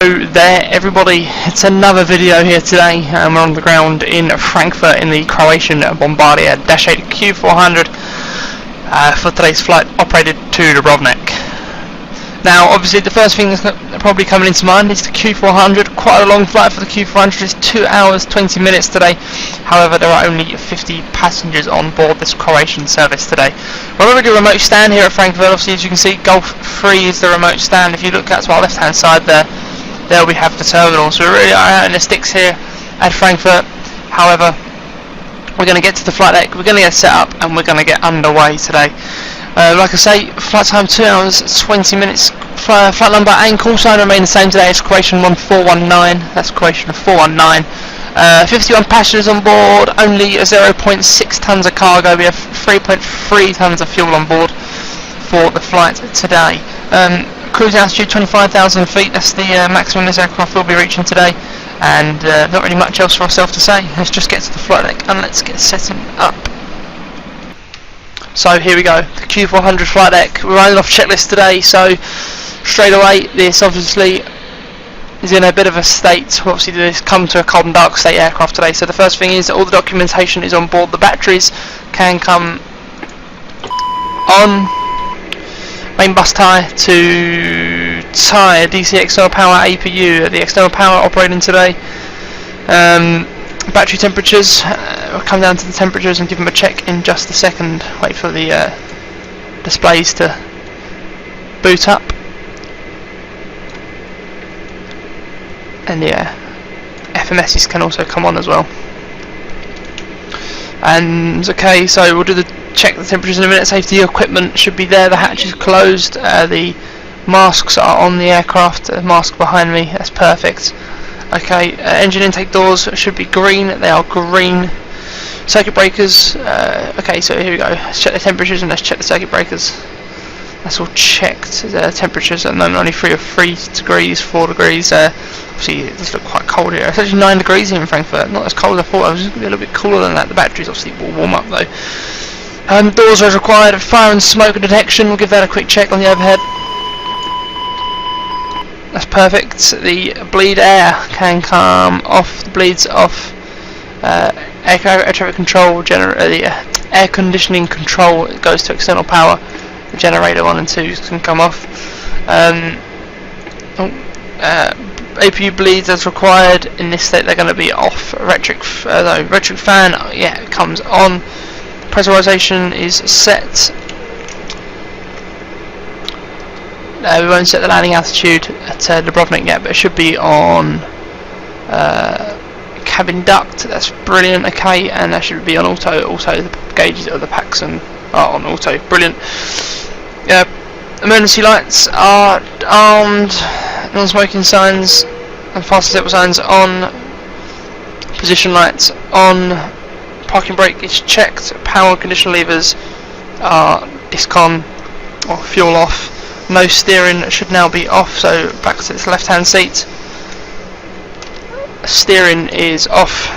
Hello there everybody, it's another video here today. We're on the ground in Frankfurt in the Croatian Bombardier Dash 8 Q400 for today's flight operated to Dubrovnik. Now obviously the first thing that's probably coming into mind is the Q400. Quite a long flight for the Q400, it's 2 hours 20 minutes today. However, there are only 50 passengers on board this Croatian service today. We're already a remote stand here at Frankfurt. Obviously, as you can see, Golf 3 is the remote stand. If you look at our left hand side there we have the terminal, so we really are out in the sticks here at Frankfurt. However, we're going to get to the flight deck, we're going to get set up, and we're going to get underway today. Like I say, flight time 2 hours 20 minutes. Flight number and call sign remain the same today. It's Croatian 419. That's Croatian 419. 51 passengers on board, only 0.6 tons of cargo. We have 3.3 tons of fuel on board for the flight today. Cruise altitude 25,000 feet, that's the maximum this aircraft will be reaching today, and not really much else for ourselves to say. Let's just get to the flight deck and let's get setting up. So here we go, the Q400 flight deck. We're running off checklist today, so straight away this obviously is in a bit of a state. Obviously this come to a cold and dark state aircraft today, so the first thing is that all the documentation is on board. The batteries can come on. Main bus tie to tie DC external power APU. The external power operating today. Battery temperatures. We'll come down to the temperatures and give them a check in just a second. Wait for the displays to boot up. And the FMSs can also come on as well. And okay, so we'll do the check the temperatures in a minute. Safety equipment should be there. The hatch is closed. The masks are on the aircraft. The mask behind me, that's perfect. Okay, engine intake doors should be green. They are green. Circuit breakers. Okay, so here we go. Let's check the temperatures and let's check the circuit breakers. That's all checked. The temperatures at the moment only 3 degrees, 4 degrees. Obviously it does look quite cold here. It's actually 9 degrees here in Frankfurt. Not as cold as I thought. I was going to be a little bit cooler than that. The batteries obviously will warm up though. Doors are required. Fire and smoke detection. We'll give that a quick check on the overhead. That's perfect. The bleed air can come off. The bleed's off. Air traffic control. The air conditioning control goes to external power. The generator 1 and 2 can come off. APU bleeds as required. In this state they're going to be off. Electric fan, yeah, it comes on. Pressurization is set. We won't set the landing altitude at Dubrovnik yet, but it should be on cabin duct. That's brilliant. Okay, and that should be on auto. Also, the gauges of the packs are on auto. Brilliant. Emergency lights are armed. Non-smoking signs and faster step signs on. Position lights on. Parking brake is checked. Power condition levers are discon or fuel off. No steering should now be off, so back to this left hand seat. Steering is off.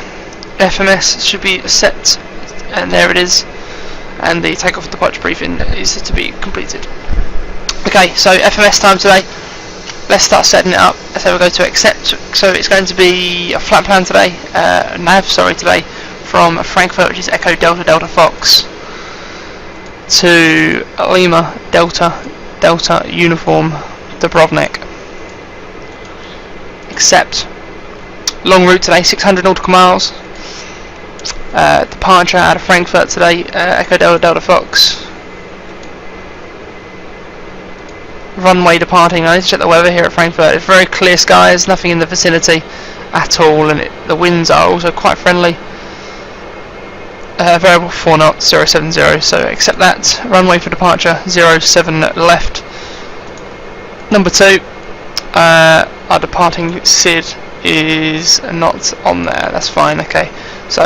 FMS should be set, and there it is. And the takeoff and departure briefing is to be completed. Okay, so FMS time today. Let's start setting it up. So we'll go to accept. So it's going to be a flight plan today, nav today, from Frankfurt, which is Echo Delta Delta Fox, to Lima Delta Uniform Dubrovnik. Accept. Long route today, 600 nautical miles. Departure out of Frankfurt today, Echo Delta Delta Fox. Runway departing. I need to check the weather here at Frankfurt. It's very clear skies, nothing in the vicinity at all, and the winds are also quite friendly. Variable 4 knots, 070, so accept that. Runway for departure, 07 left. Number 2, our departing SID is not on there, that's fine. Okay, so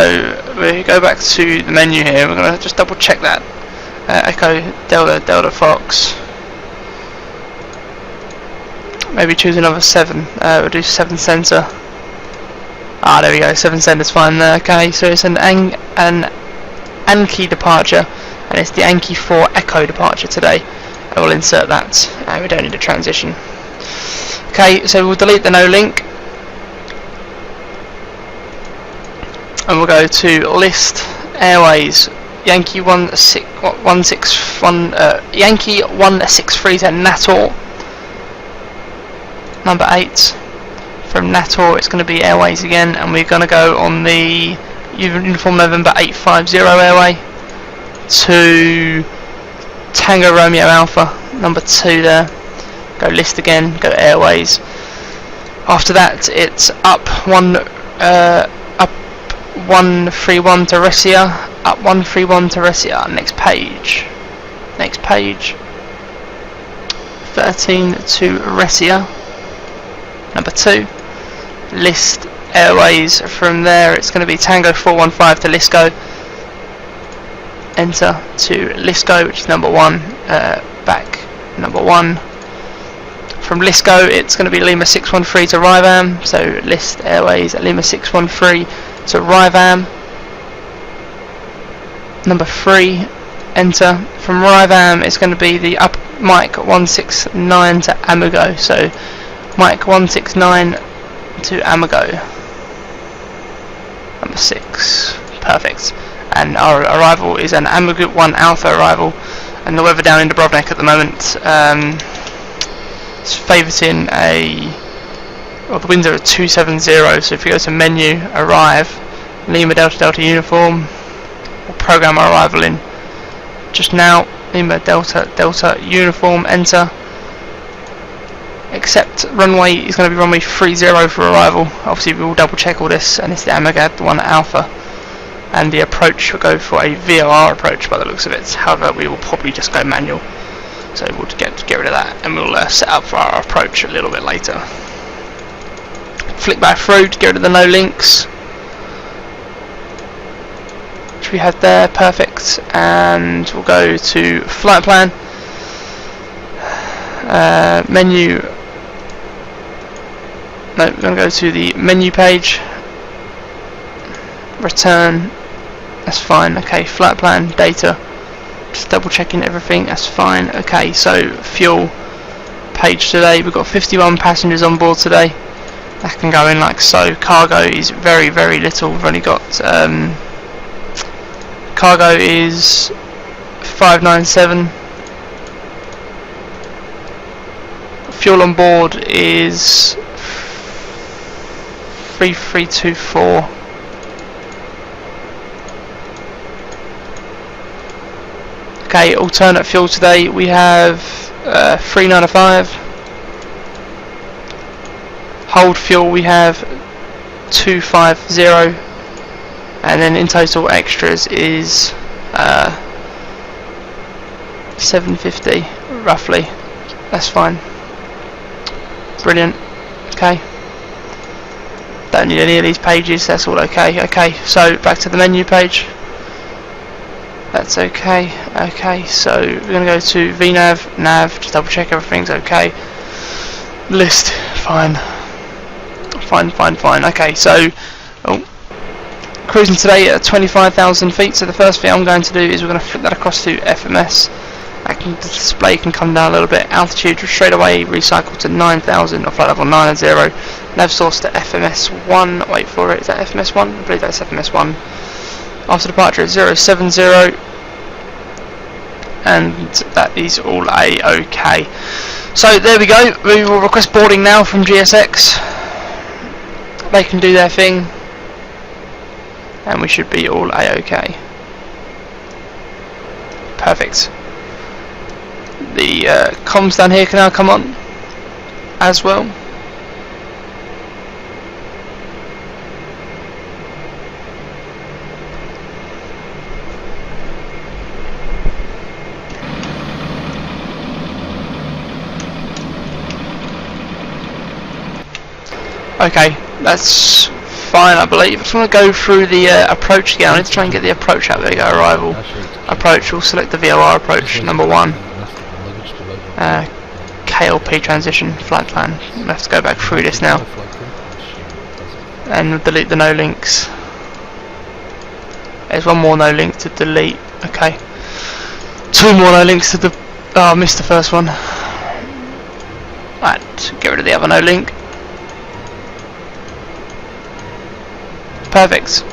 we go back to the menu here. We're going to just double check that. Echo Delta Delta Fox. Maybe choose another 7. We'll do 7 sensor. Ah, there we go. 7 sender's fine there. Okay, so it's an Anki departure, and it's the Anki 4 Echo departure today. I will insert that. We don't need a transition. Okay, so we'll delete the no link, and we'll go to list airways Yankee 161 Yankee 163 to Nator, number 8. From Nator it's going to be airways again, and we're going to go on the Uniform November 850 airway to Tango Romeo Alpha, number 2 there. Go list again, go airways. After that it's up 131 to Resia, up 131 to Resia. Next page, 13 to Resia, number 2. List airways. From there it's going to be Tango 415 to Lisco, enter to Lisco, which is number 1, back number 1. From Lisco it's going to be Lima 613 to Rivam, so list airways Lima 613 to Rivam, number 3, enter. From Rivam it's going to be the up Mike 169 to Amigo, so Mike 169 to Amigo, number 6, perfect. And our arrival is an Amigo 1 Alpha arrival, and the weather down in Dubrovnik at the moment, it's favouring the winds are at 270, so if you go to menu, arrive, Lima Delta Delta Uniform, we'll program our arrival in just now, Lima Delta Delta Uniform, enter. Except runway is going to be runway 30 for arrival. Obviously we will double check all this, and it's the Amiga 1 Alpha, and the approach will go for a VOR approach by the looks of it. However, we will probably just go manual, so we'll get rid of that, and we'll set up for our approach a little bit later. Flick back through to get rid of the no links, which we had there, perfect. And we'll go to flight plan, menu. No, we're going to go to the menu page, return, that's fine. Okay, flight plan, data, just double checking everything, that's fine. Okay, so fuel page today, we've got 51 passengers on board today. That can go in like so. Cargo is very, very little. We've only got cargo is 597. Fuel on board is 3.4. Okay, alternate fuel today we have 395. Hold fuel we have 250, and then in total extras is 750 roughly. That's fine. Brilliant. Okay. Don't need any of these pages, that's all okay. Okay, so back to the menu page. That's okay. Okay, so we're going to go to VNav, nav, just double check everything's okay. List, fine. Fine. Okay, so cruising today at 25,000 feet, so the first thing I'm going to do is we're going to flip that across to FMS. The display can come down a little bit. Altitude straight away recycle to 9,000, or flight level 90. Nav source to FMS 1. Wait for it. Is that FMS 1? I believe that's FMS 1. After departure at 070, and that is all a-okay. So there we go. We will request boarding now from GSX. They can do their thing, and we should be all a-okay. Perfect. The comms down here can now come on as well. Okay, that's fine, I believe. I just want to go through the approach again. I need to try and get the approach out. There you go, arrival. Approach, we'll select the VOR approach, number 1. KLP transition, flight plan. We'll have to go back through this now. And we'll delete the no links. There's one more no link to delete. Okay. 2 more no links to the... Oh, I missed the first one. Right, get rid of the other no link. Perfect.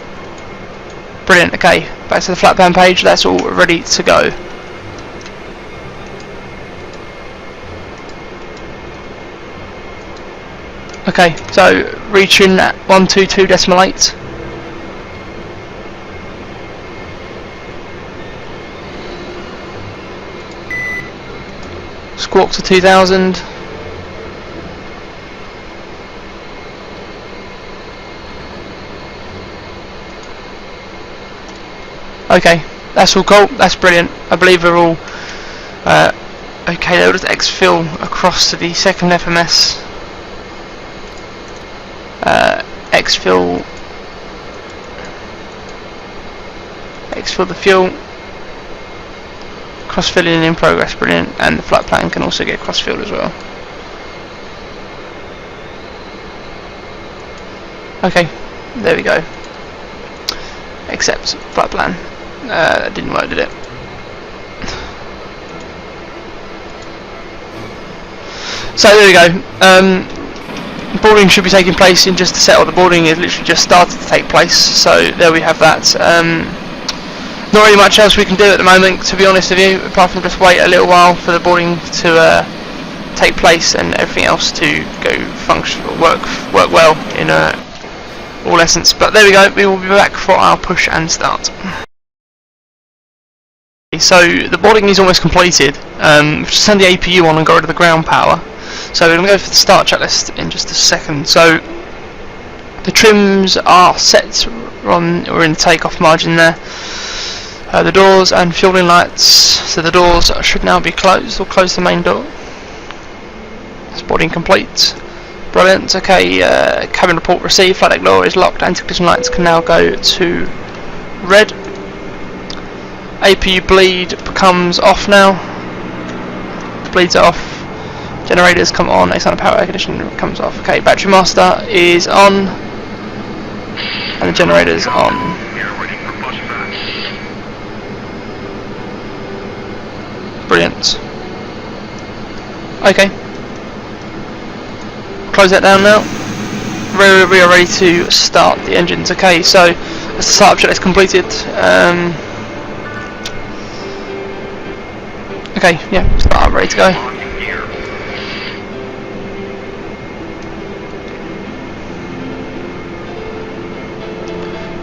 Brilliant. Okay, back to the flight plan page. That's all ready to go. Okay, so reaching at 122.8. Squawk to 2000. Okay, that's all cool. That's brilliant. I believe we're all okay. They'll just exfil across to the second FMS. Exfil the fuel. Cross filling in progress. Brilliant. And the flight plan can also get cross filled as well. Okay, there we go. Accept flight plan. That didn't work, did it? So there we go. Boarding should be taking place in just a set, or the boarding is literally just started to take place. So there we have that. Not really much else we can do at the moment, to be honest with you, apart from just wait a little while for the boarding to take place and everything else to go functional, work well in all essence. But there we go. We will be back for our push and start. So the boarding is almost completed. Just turn the APU on and go to the ground power. So we're going to go for the start checklist in just a second. So the trims are set. We're in the takeoff margin there. The doors and fueling lights. So the doors should now be closed. We'll close the main door. It's boarding complete. Brilliant. Okay. Cabin report received. Flight deck door is locked. Anti-collision lights can now go to red. APU bleed becomes off now. Bleeds off. Generators come on. External power air conditioning comes off. Okay, battery master is on, and the generator's on. Brilliant. Okay. Close that down now. We are ready to start the engines. Okay, so the startup check is completed. Okay, yeah, start. Ready to go.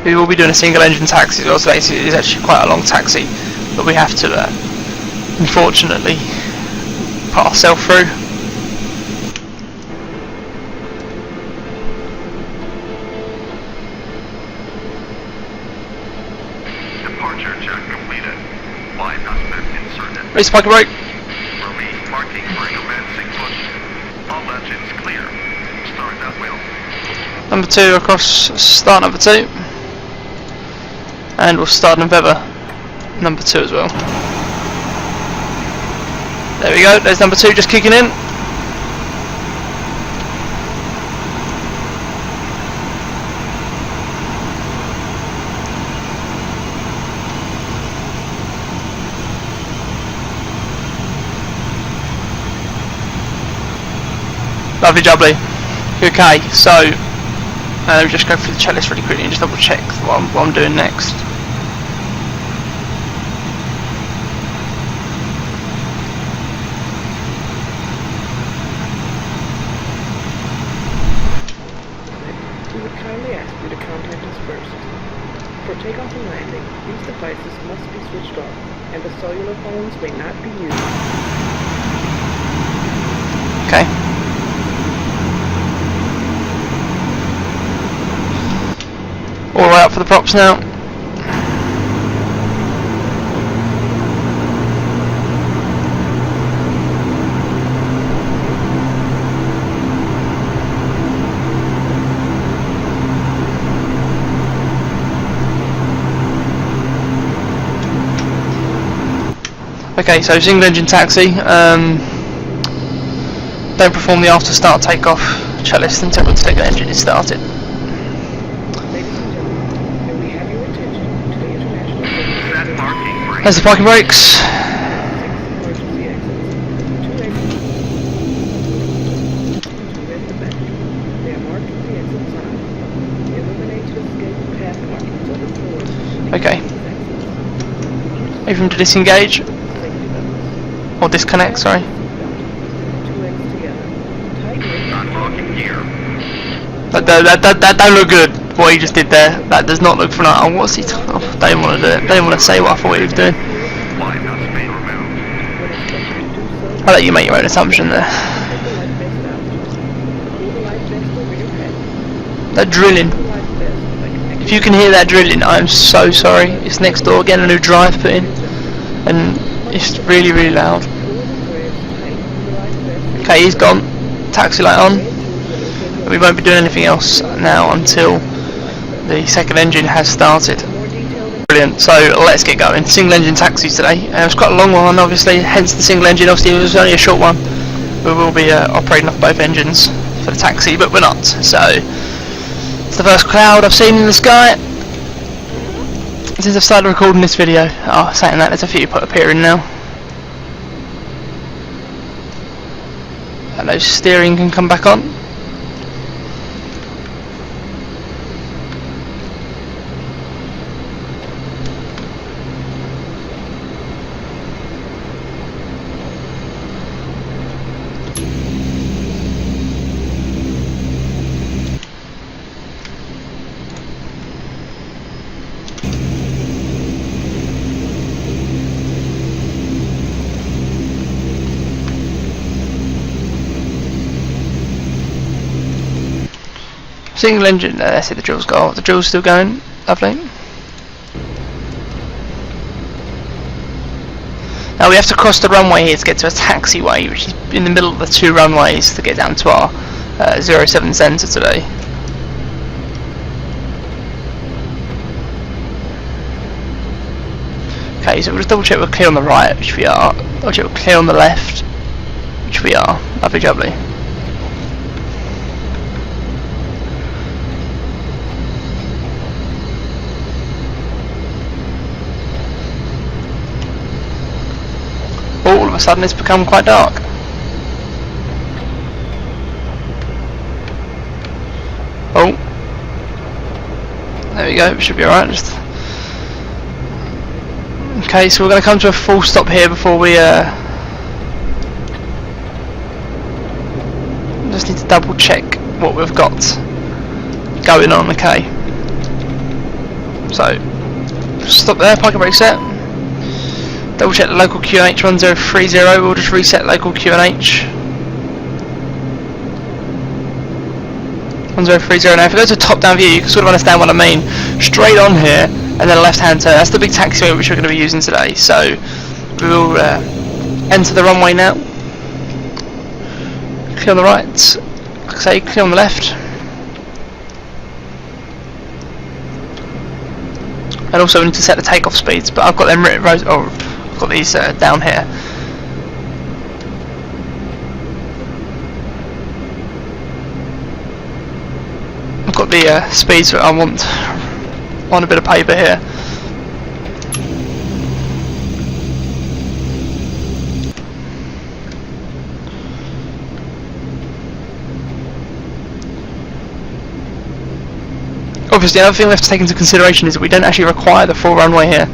We will be doing a single engine taxi as well, so it is actually quite a long taxi, but we have to unfortunately put ourselves through. Departure check completed. Flight aspect inserted. Raise the parking brake. Release parking for commencing push. All engines clear. Start that wheel. Number 2 across, start number 2. And we'll start November number 2 as well. There we go, there's number 2 just kicking in. Lovely jubbly. Okay, so let me just go through the checklist really quickly and just double check what I'm doing next. We would kindly ask you to contact us first. For takeoff and landing, these devices must be switched off, and the cellular phones may not be used. Okay. All the way up for the props now. Okay, so single engine taxi. Don't perform the after start takeoff checklist until the second engine is started. There's the parking brakes. the exit sign. Eliminate to escape path markings on the floor. Okay. Wait for him to disengage. Safety belts. Or disconnect, sorry. Two ends together. Tighten. Unlocking gear. That don't look good, what he just did there. That does not look for now. Oh, what's he oh, they didn't want to do it. They didn't want to say what I thought he was doing. Flight has been removed. I'll let you make your own assumption there. That drilling. If you can hear that drilling, I'm so sorry. It's next door, getting a new drive put in. And it's really, really loud. Okay, he's gone. Taxi light on. We won't be doing anything else now until the second engine has started. Brilliant, so let's get going. Single engine taxis today. It's quite a long one, obviously, hence the single engine. Obviously, it was only a short one. We will be operating off both engines for the taxi, but we're not. So, it's the first cloud I've seen in the sky since I've started recording this video. Oh, saying that, there's a few appearing now. Hello, steering can come back on. Single engine, I see the drill's got, the drill's still going, lovely. Now we have to cross the runway here to get to a taxiway, which is in the middle of the two runways to get down to our 07 centre today. Okay, so we'll just double check we're clear on the right, which we are, double check we're clear on the left, which we are, lovely jubbly. All of a sudden it's become quite dark. Oh, there we go, should be alright. Okay, so we're going to come to a full stop here before we just need to double check what we've got going on. Okay, so stop there, parking brake set. Double check the local QNH 1030, we'll just reset local QNH 1030. Now if we go to top down view, you can sort of understand what I mean. Straight on here, and then a left hand turn. That's the big taxiway which we're going to be using today. So we will enter the runway now. Clear on the right, like I say, clear on the left. And also we need to set the takeoff speeds, but I've got them written, I've got these down here. I've got the speeds that I want on a bit of paper here. Obviously, another thing we have to take into consideration is that we don't actually require the full runway here.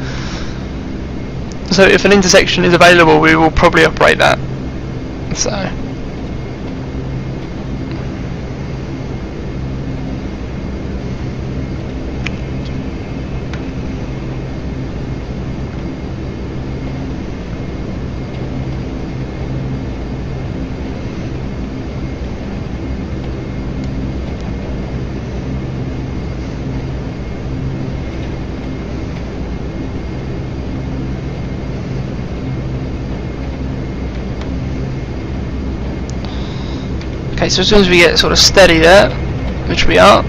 So if an intersection is available, we will probably operate that. So. Okay, so as soon as we get sort of steady there, which we are,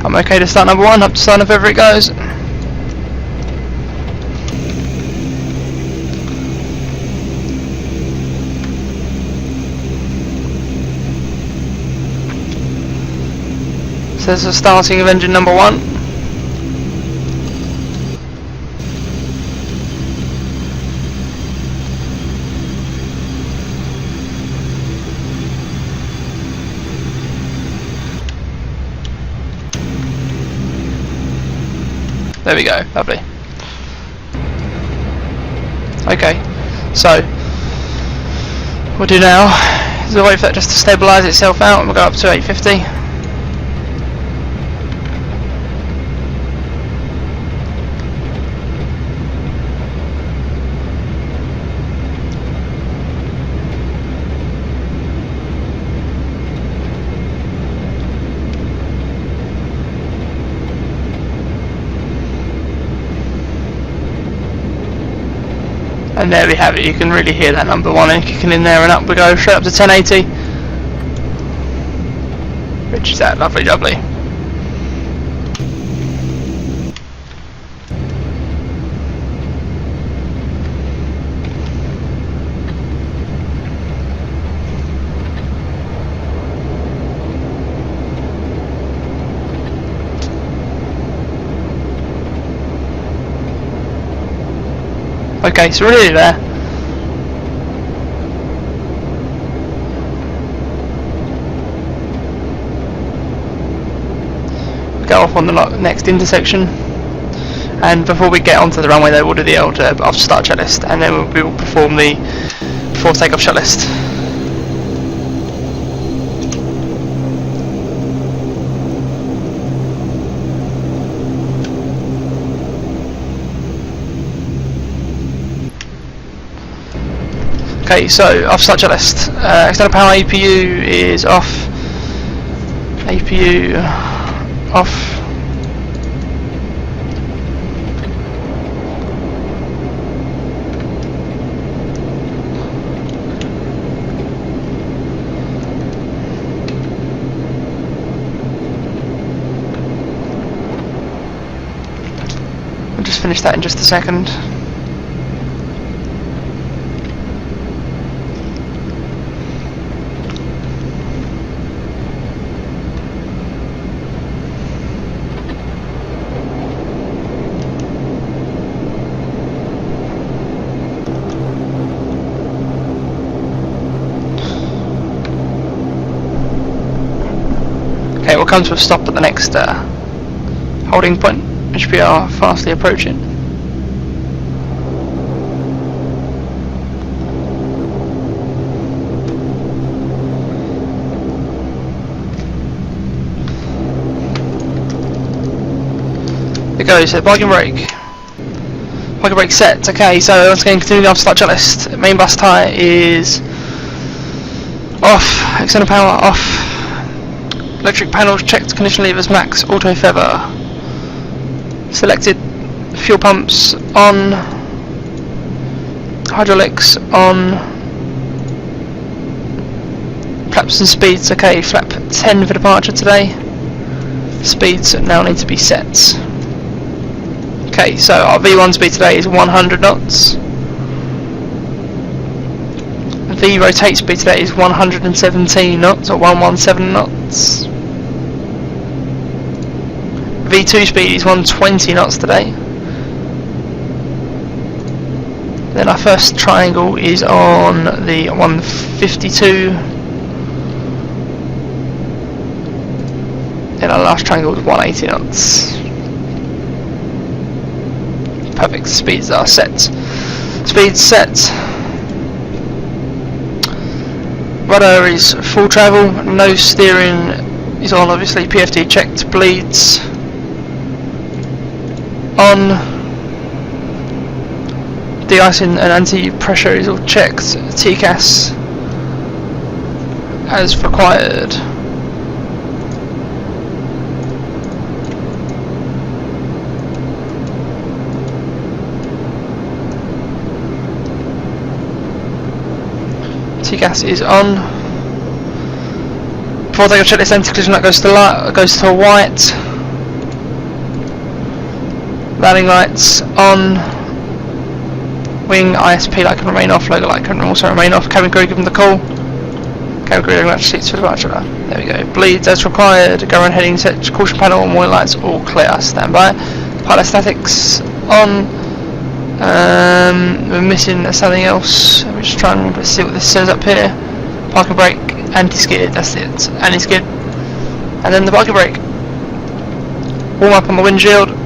I'm okay to start number one, up to start if ever it goes. So there's the starting of engine number one. There we go, lovely. Okay, so what we'll do now is we'll wait for that just to stabilise itself out, and we'll go up to 850. And there we have it, you can really hear that number 1 and kicking in there, and up we go, straight up to 1080. Which is that lovely, lovely. Okay, so we're really there. Go off on the next intersection, and before we get onto the runway though, we'll do the old after start checklist, and then we will perform the before takeoff checklist. Okay, so off start checklist. External power APU is off. APU off. I'll just finish that in just a second. Okay, we'll come to a stop at the next holding point, which we are fastly approaching. There goes, so parking brake. Parking brake set. Okay, so once again, continuing the after start checklist. Main bus tyre is off, external power off. Electric panels checked, condition levers max, auto feather. Selected, fuel pumps on, hydraulics on, flaps and speeds. Okay, flap 10 for departure today. Speeds now need to be set. Okay, so our V1 speed today is 100 knots. The rotate speed today is 117 knots, or 117 knots. V2 speed is 120 knots today. Then our first triangle is on the 152. Then our last triangle is 180 knots. Perfect, speeds are set. Speeds set. Rudder is full travel, no steering is on, obviously. PFD checked, bleeds on, de-icing and anti-pressure is all checked, TCAS as required. TCAS is on. Before takeoff checklist, anti-collision light goes to white. Landing lights on. Wing ISP light can remain off. Logo light can also remain off. Cabin crew given the call. Cabin crew match seats for departure. There we go. Bleeds as required. Go on heading set. Caution panel and warning lights all clear. Stand by. Pilot statics on. We're missing something else. Let me just try and see what this says up here. Parking brake, anti-skid, that's it. Anti-skid. And then the parking brake. Warm up on the windshield.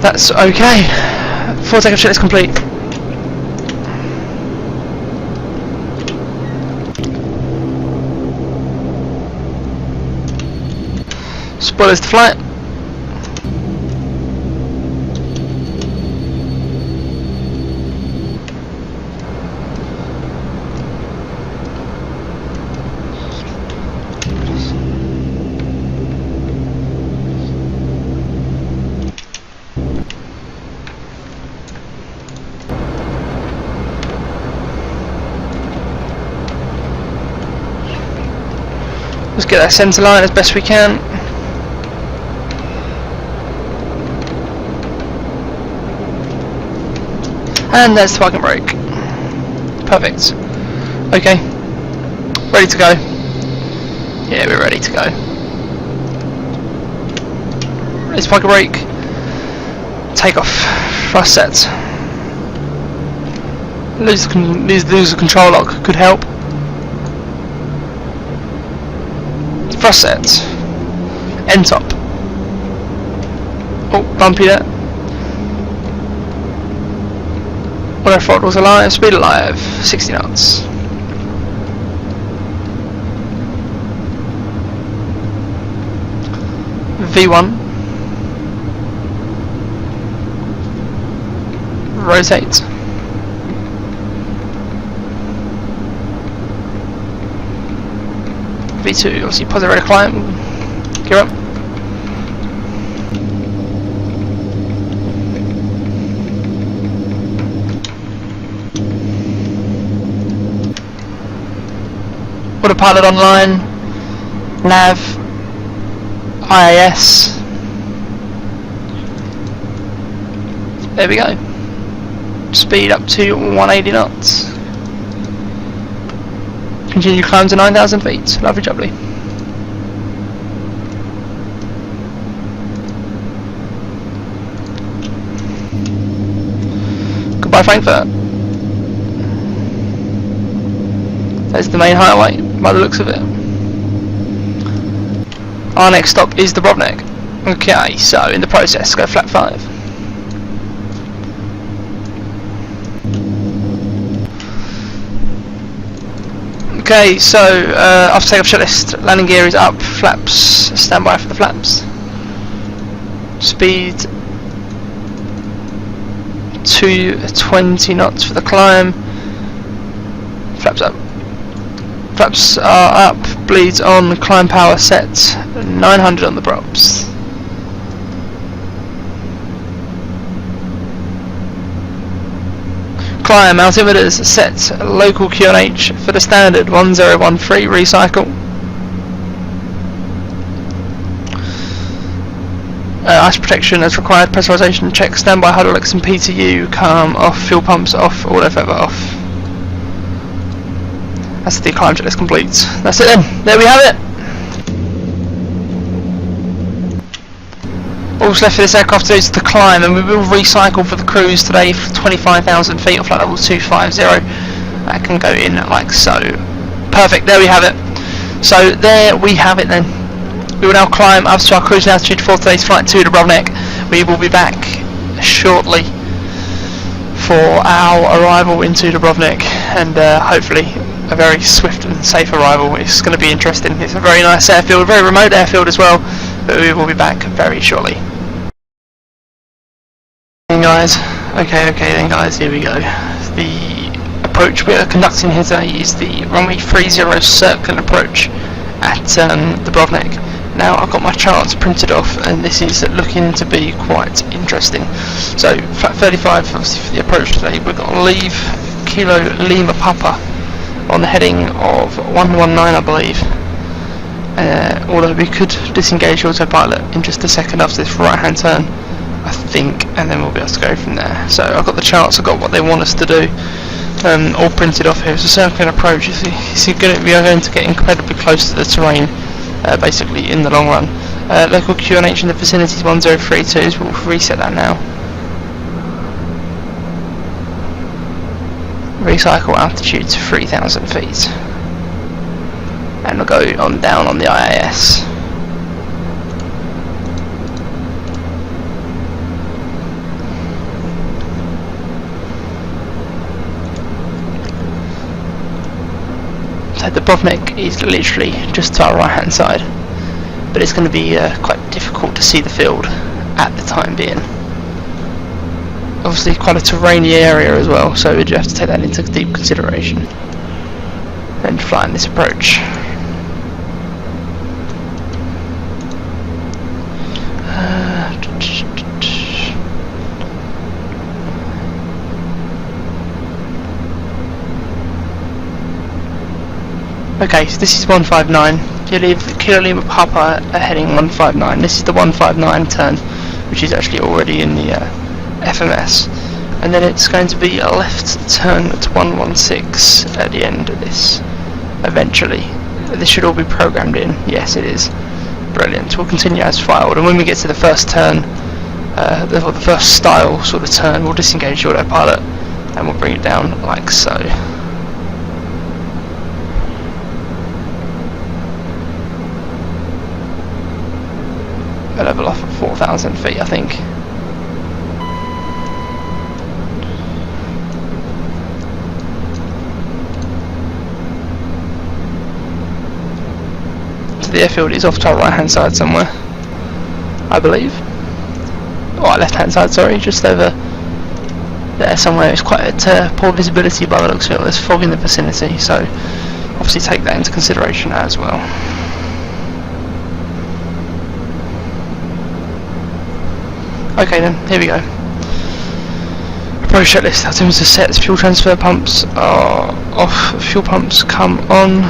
That's okay. Full takeoff checklist complete. Spoilers to flight. Let's get that centre line as best we can. And there's the parking brake. Perfect. Okay. Ready to go. Yeah, we're ready to go. Raise parking brake. Take off. Thrust set. Lose the control lock could help. Thrust set. End top. Oh, bumpy there. Auto throttles alive, speed alive, 60 knots. V1. Rotate. V2, obviously positive rate of climb. Gear up. Autopilot online, nav, IAS. There we go. Speed up to 180 knots. Continue climb to 9,000 feet. Lovely jubbly. Goodbye Frankfurt. There's the main highway, by the looks of it. Our next stop is Dubrovnik. Okay, so in the process, go flap 5. Okay, so after takeoff checklist, landing gear is up, flaps, stand by for the flaps. Speed 220 knots for the climb. Flaps up. Flaps are up, bleeds on, climb power set, 900 on the props. Climb altimeters set, local QNH for the standard 1013 recycle. Ice protection as required, pressurization check, standby hydraulics and PTU, calm off, fuel pumps off, auto feather off. That's the climb checklist complete. That's it then, there we have it. All that's left for this aircraft to do is to climb, and we will recycle for the cruise today for 25,000 feet on flight level 250. That can go in like so. Perfect, there we have it. So there we have it then. We will now climb up to our cruising altitude for today's flight to Dubrovnik. We will be back shortly for our arrival into Dubrovnik, and hopefully a very swift and safe arrival. It's going to be interesting. It's a very nice airfield, a very remote airfield as well, but we will be back very shortly. Guys, okay then guys, here we go. The approach we are conducting here today is the Runway 30 circular approach at Dubrovnik. Now I've got my charts printed off, and this is looking to be quite interesting. So flat 35 obviously for the approach today, we've got to leave Kilo Lima Papa on the heading of 119 I believe. Although we could disengage autopilot in just a second after this right hand turn, I think, and then we'll be able to go from there. So I've got the charts, I've got what they want us to do, all printed off here. It's a circular approach. We are going to get incredibly close to the terrain, basically in the long run. Local QNH in the vicinity is 1032, so we'll reset that now. Recycle altitude to 3,000 feet. And we'll go on down on the IAS. So Dubrovnik is literally just to our right hand side, but it's going to be quite difficult to see the field at the time being. Obviously quite a terrainy area as well, so we do have to take that into deep consideration when flying this approach. Okay, so this is 159. Kilo Lima Papa heading 159. This is the 159 turn, which is actually already in the FMS. And then it's going to be a left turn at 116 at the end of this, eventually. This should all be programmed in. Yes, it is. Brilliant. We'll continue as filed, and when we get to the first turn, the first style sort of turn, we'll disengage the autopilot and we'll bring it down like so. A level off at 4,000 feet, I think. So the airfield is off to our right hand side somewhere, I believe. Or our left hand side, sorry, just over there somewhere. It's quite poor visibility by the looks of it. There's fog in the vicinity, so obviously take that into consideration as well. Okay then, here we go. Approach checklist. Items are set. Fuel transfer pumps are off. Fuel pumps come on.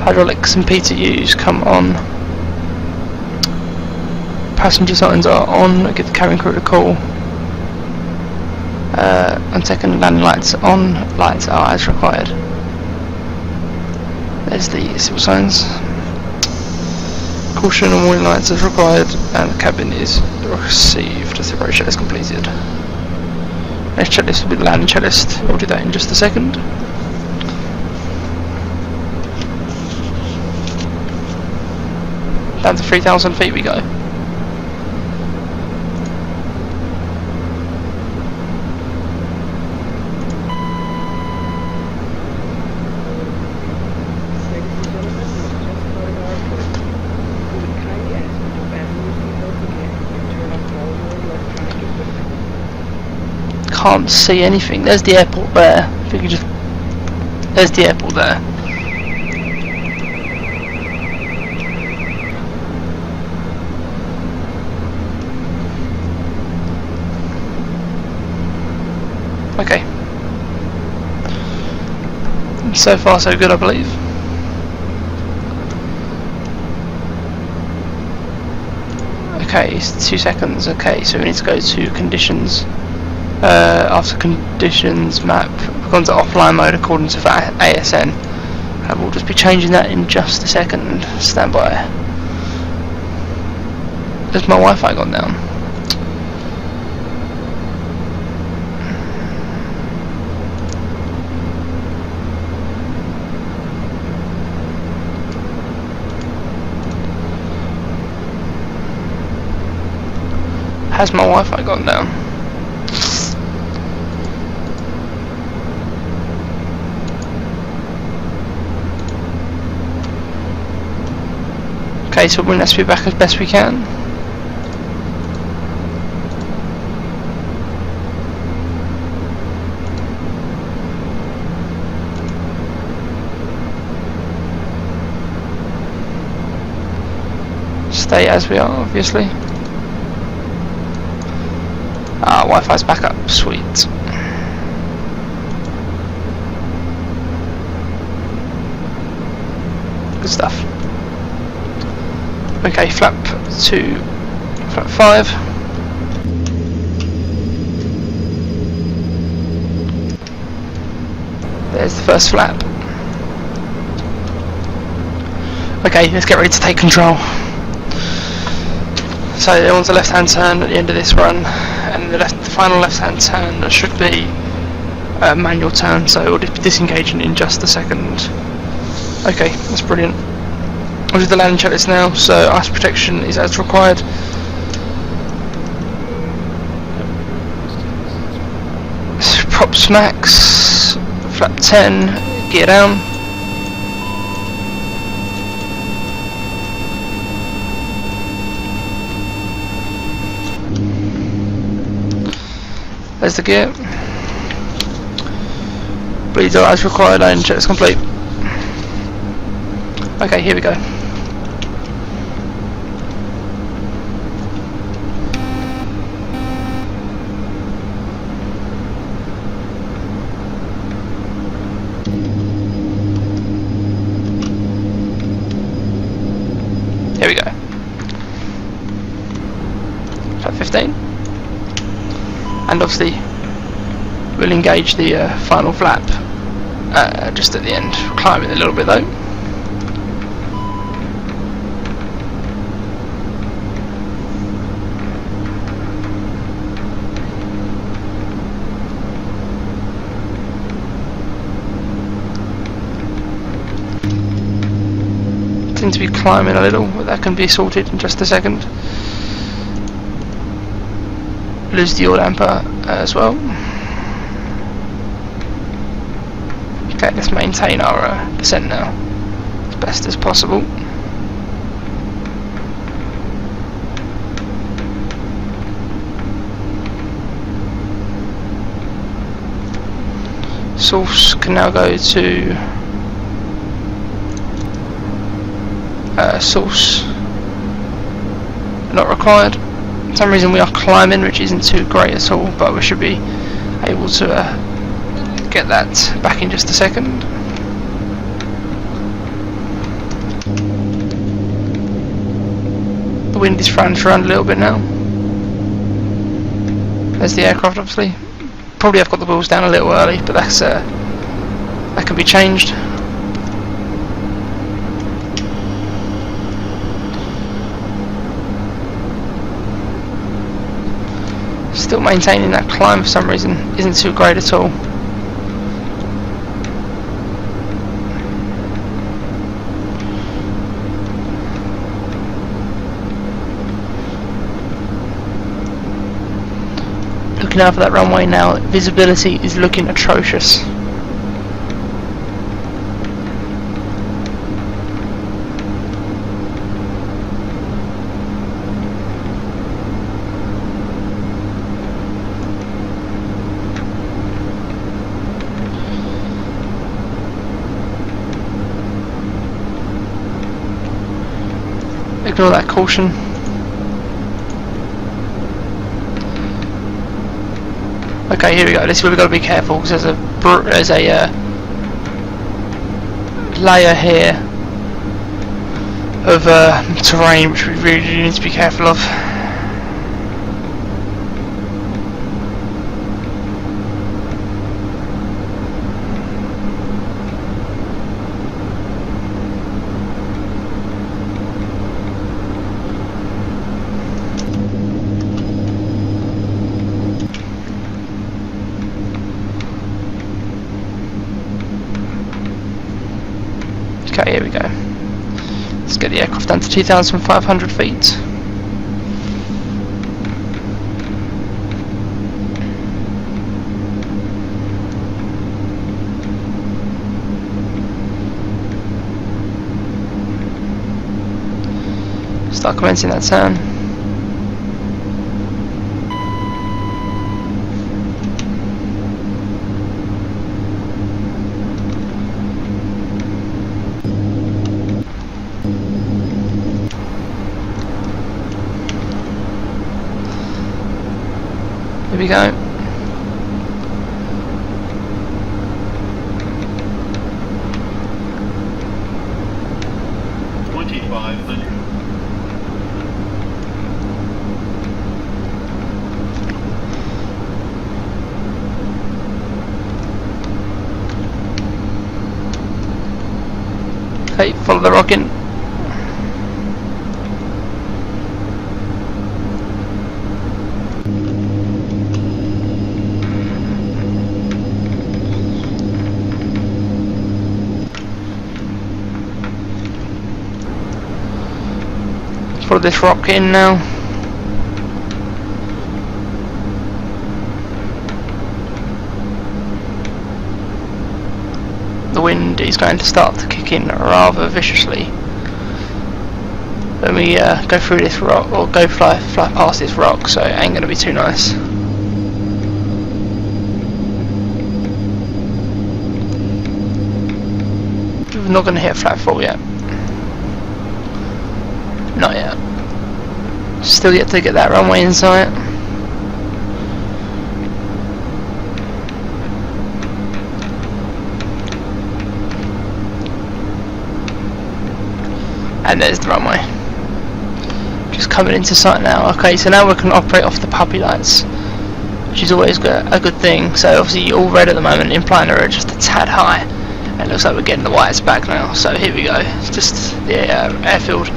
Hydraulics and PTUs come on. Passenger signs are on. Give the cabin crew a call. And second, landing lights on. Lights are as required. There's the civil signs. Caution and warning lights as required, and the cabin is received as the approach checklist completed. Next checklist will be the landing checklist. We'll do that in just a second. Down to 3,000 feet we go. Can't see anything. There's the airport there. If you could just... There's the airport there. Okay. So far so good, I believe. Okay, it's 2 seconds. Okay, so we need to go to conditions. After conditions map, we've gone to offline mode according to ASN, and we'll just be changing that in just a second. Stand by. Has my Wi-Fi gone down? Has my Wi-Fi gone down? Okay, so we'll bring that speed back as best we can. Stay as we are, obviously. Wi-Fi's back up, sweet. Good stuff. Okay, flap 2, flap 5. There's the first flap. Okay, let's get ready to take control. So there was a left-hand turn at the end of this run, and the final left-hand turn should be a manual turn, so we'll be disengaging in just a second. Okay, that's brilliant. I'll do the landing checklist now, so ice protection is as required. Props max, Flap 10, gear down. There's the gear. Bleeds out as required, and checks complete. Okay, here we go. Here we go. Flap 15. And obviously we'll engage the final flap just at the end. We'll climb it a little bit though. Seem to be climbing a little, but that can be sorted in just a second. Lose the oil damper as well. Okay, let's maintain our descent now as best as possible. Source can now go to source not required. For some reason we are climbing, which isn't too great at all, but we should be able to get that back in just a second. The wind is throwing us around a little bit now. There's the aircraft obviously. Probably I've got the wheels down a little early, but that's that can be changed. Still maintaining that climb for some reason isn't too great at all. Looking over that runway now, visibility is looking atrocious. Ignore that caution. Okay, here we go. This is where we've got to be careful because there's a layer here of terrain which we really need to be careful of. Okay, here we go. Let's get the aircraft down to 2,500 feet. Start commencing that turn. Here we go. Okay, follow the rocket. Follow this rock in now. wind is going to start to kick in rather viciously when we go through this rock, or go fly past this rock, so it ain't going to be too nice. We're not going to hit a flat fall yet. Not yet. Still yet to get that runway in sight. And there's the runway. Just coming into sight now. Okay, so now we can operate off the puppy lights, which is always a good thing. So obviously all red at the moment, implying they're just a tad high. And it looks like we're getting the whites back now. So here we go. It's just the airfield.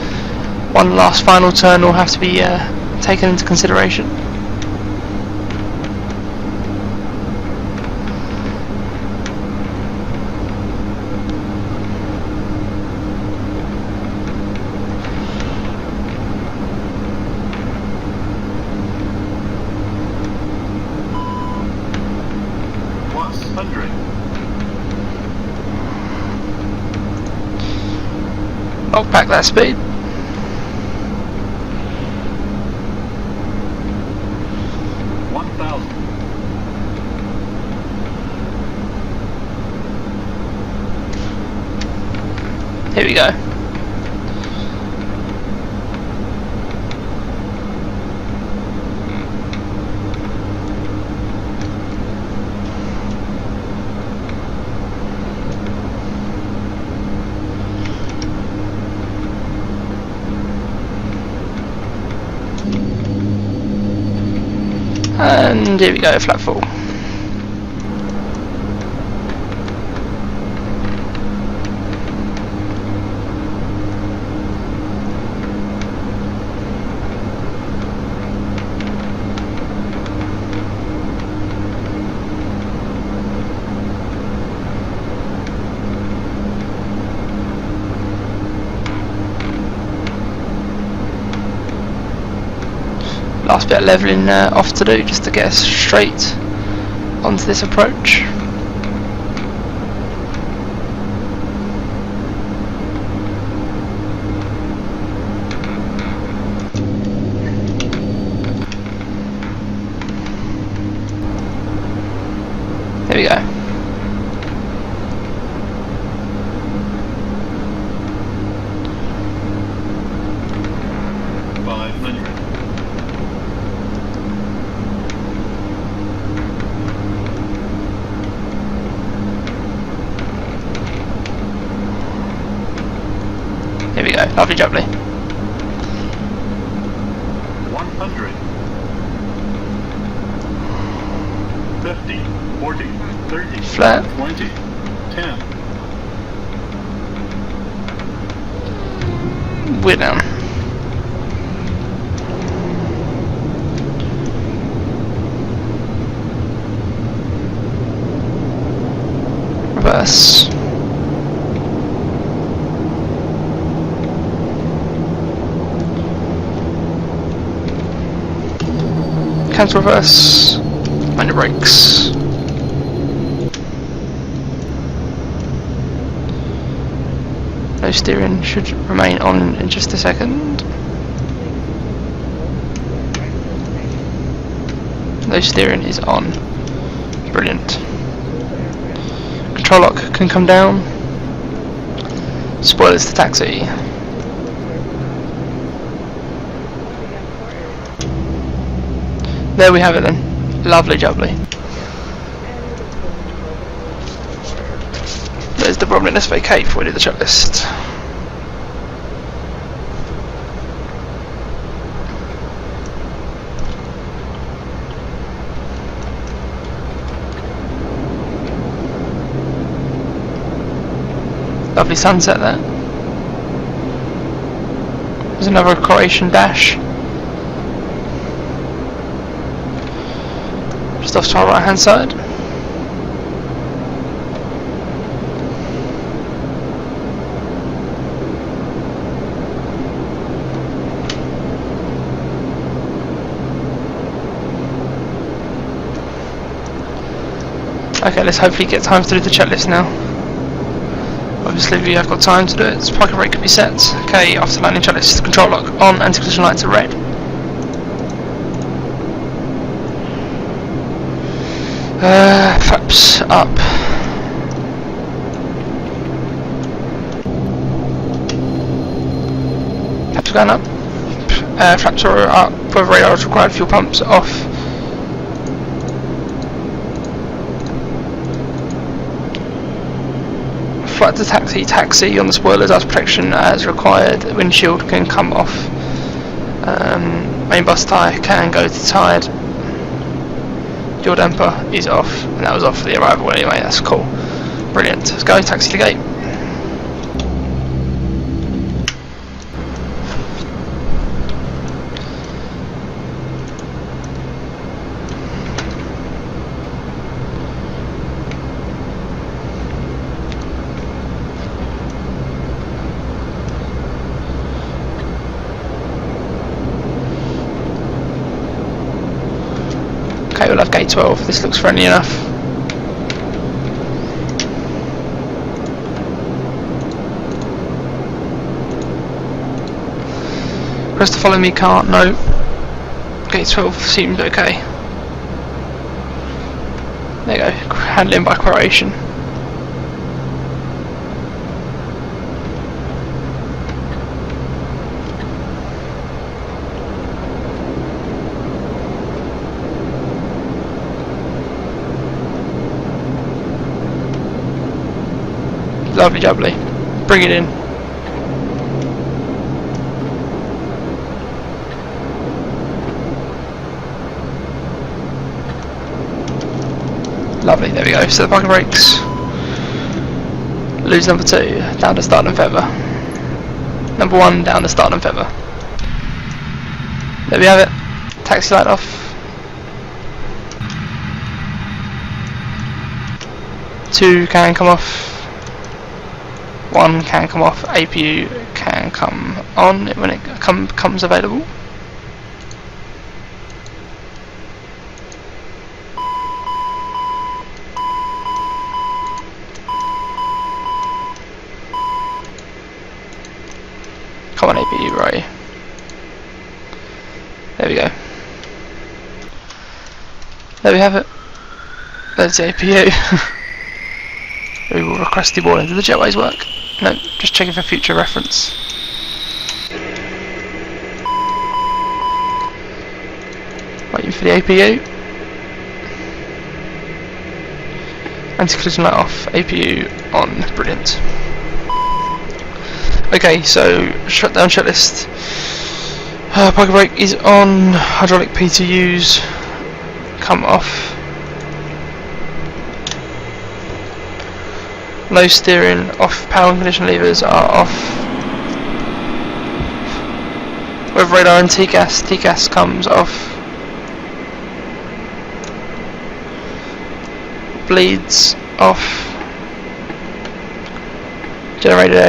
One last final turn will have to be taken into consideration. Knock back that speed. Here we go. And here we go, flat fall. Last bit of levelling off to do, just to get us straight onto this approach. There we go. Here we go, lovely jubbly. 100. 50, 40, 30, flat. 20, 10. We're down. Reverse. Cancel reverse. Mind your brakes. No steering should remain on in just a second. No steering is on. Brilliant. Control lock can come down. Spoilers to taxi. There we have it then. Lovely jubbly. There's Dubrovnik. Let's vacate before we do the checklist. Lovely sunset there. There's another Croatian dash. Just off to our right hand side. Okay, let's hopefully get time to do the checklist now. obviously we have got time to do it. So parking brake can be set. Okay, after landing checklist, control lock on, anti-collision lights are red. Flaps up. Flaps going up. Flaps are up. Weather radar is required. Fuel pumps off. Flight to taxi on the spoilers as protection as required. Windshield can come off. Main bus tyre can go to tired. Fuel damper is off, and that was off for the arrival anyway. That's cool. Brilliant. Let's go. Taxi to gate. Okay, we'll have gate 12. This looks friendly enough. Press to follow me car. No. Gate 12 seemed okay. There you go. Handling by Croatian. Lovely jubbly. Bring it in. Lovely, there we go. So the parking brakes. Lose number 2, down to start and feather. Number 1, down to start and feather. There we have it. Taxi light off. 2 can come off. 1 can come off. APU can come on when it becomes available. Come on, APU, right. There we go. There we have it. There's the APU. We will request the boarding. Do the jetways work? No, just checking for future reference. Waiting for the APU. Anti-collision light off, APU on, brilliant. Okay, so shutdown checklist. Parking brake is on, hydraulic P2Us come off. Low steering off, power and condition levers are off. Weather radar and TCAS comes off. Bleeds off. Generator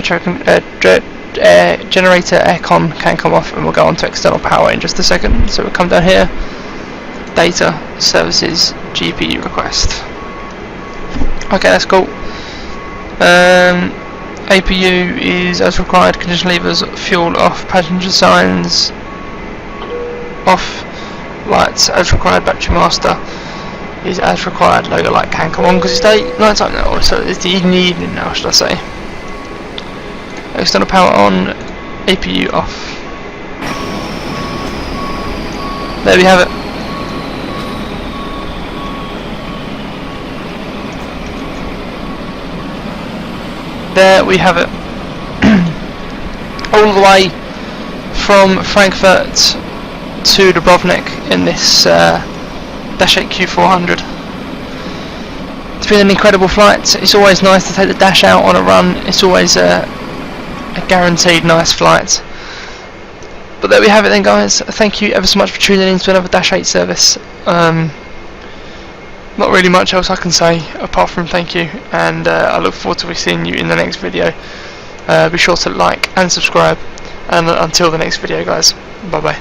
aircon can come off, and we'll go on to external power in just a second. So we'll come down here. Data, services, GPU request. Okay, that's cool. APU is as required, condition levers, fuel off, passenger signs off, lights as required, battery master is as required, logo light can come on because it's night time now, so it's the evening now, should I say. External power on, APU off. There we have it. There we have it. All the way from Frankfurt to Dubrovnik in this Dash 8 Q400. It's been an incredible flight. It's always nice to take the Dash out on a run. It's always a guaranteed nice flight. But there we have it then, guys. Thank you ever so much for tuning in to another Dash 8 service. Not really much else I can say apart from thank you, and I look forward to seeing you in the next video. Be sure to like and subscribe, and until the next video, guys, bye bye.